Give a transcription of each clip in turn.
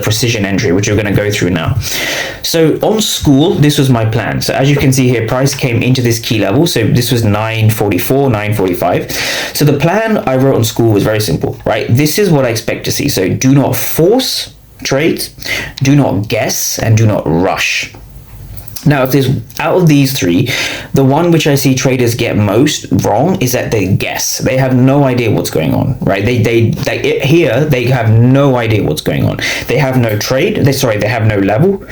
precision entry, which we're going to go through now. So on school, this was my plan. So as you can see here, price came into this key level. So this was 944, 945. So the plan I wrote on school was very simple, right? This is what I expect to see. So do not force trades, do not guess, and do not rush. Now, if there's out of these three, the one which I see traders get most wrong is that they guess. They have no idea what's going on, right? They have no idea what's going on. They have no trade. They have no level,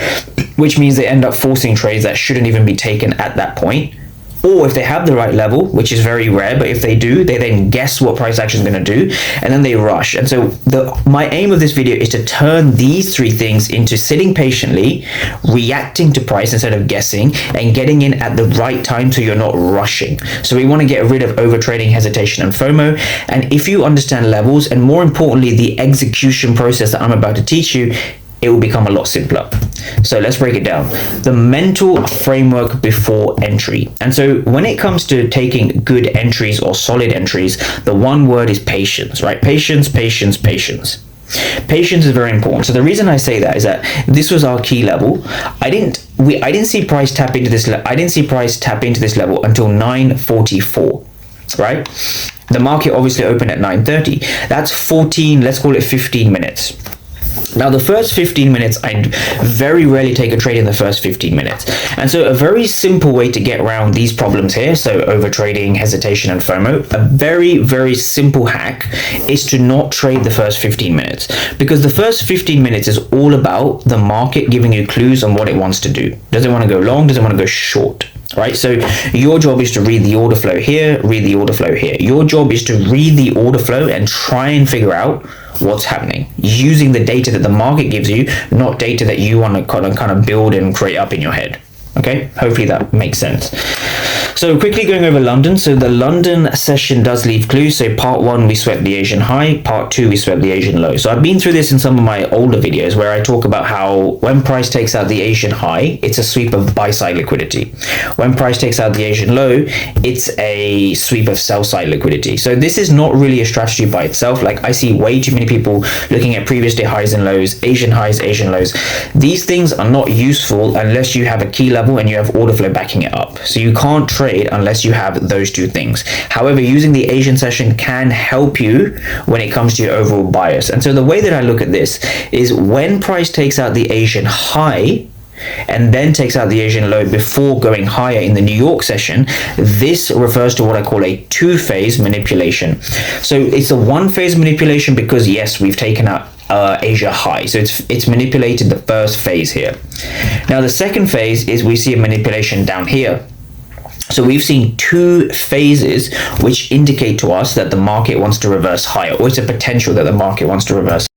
which means they end up forcing trades that shouldn't even be taken at that point. Or if they have the right level, which is very rare, but if they do, they then guess what price action is going to do, and then they rush. And so my aim of this video is to turn these three things into sitting patiently, reacting to price instead of guessing, and getting in at the right time so you're not rushing. So we want to get rid of overtrading, hesitation, and FOMO. And if you understand levels, and more importantly, the execution process that I'm about to teach you, it will become a lot simpler. So let's break it down. The mental framework before entry. And so when it comes to taking good entries or solid entries, the one word is patience, right? Patience, patience, patience. Patience is very important. So the reason I say that is that this was our key level. I didn't see price tap into this. I didn't see price tap into this level until 944, right? The market obviously opened at 930. That's 14, let's call it 15 minutes. Now, the first 15 minutes, I very rarely take a trade in the first 15 minutes. And so a very simple way to get around these problems here, so overtrading, hesitation, and FOMO, a very, very simple hack is to not trade the first 15 minutes. Because the first 15 minutes is all about the market giving you clues on what it wants to do. Does it want to go long? Does it want to go short? Right, so your job is to read the order flow here, read the order flow here. Your job is to read the order flow and try and figure out what's happening using the data that the market gives you, not data that you want to kind of build and create up in your head. Okay, hopefully that makes sense. So quickly going over London. So the London session does leave clues. So part 1, we swept the Asian high. Part 2, we swept the Asian low. So I've been through this in some of my older videos where I talk about how when price takes out the Asian high, it's a sweep of buy side liquidity. When price takes out the Asian low, it's a sweep of sell side liquidity. So this is not really a strategy by itself. Like I see way too many people looking at previous day highs and lows, Asian highs, Asian lows. These things are not useful unless you have a key level and you have order flow backing it up. So you can't trade unless you have those two things. However, using the Asian session can help you when it comes to your overall bias. And so the way that I look at this is when price takes out the Asian high and then takes out the Asian low before going higher in the New York session, this refers to what I call a two-phase manipulation. So it's a one-phase manipulation because yes, we've taken out Asia high, so it's manipulated the first phase here. Now the second phase is we see a manipulation down here. So we've seen two phases which indicate to us that the market wants to reverse higher, or it's a potential that the market wants to reverse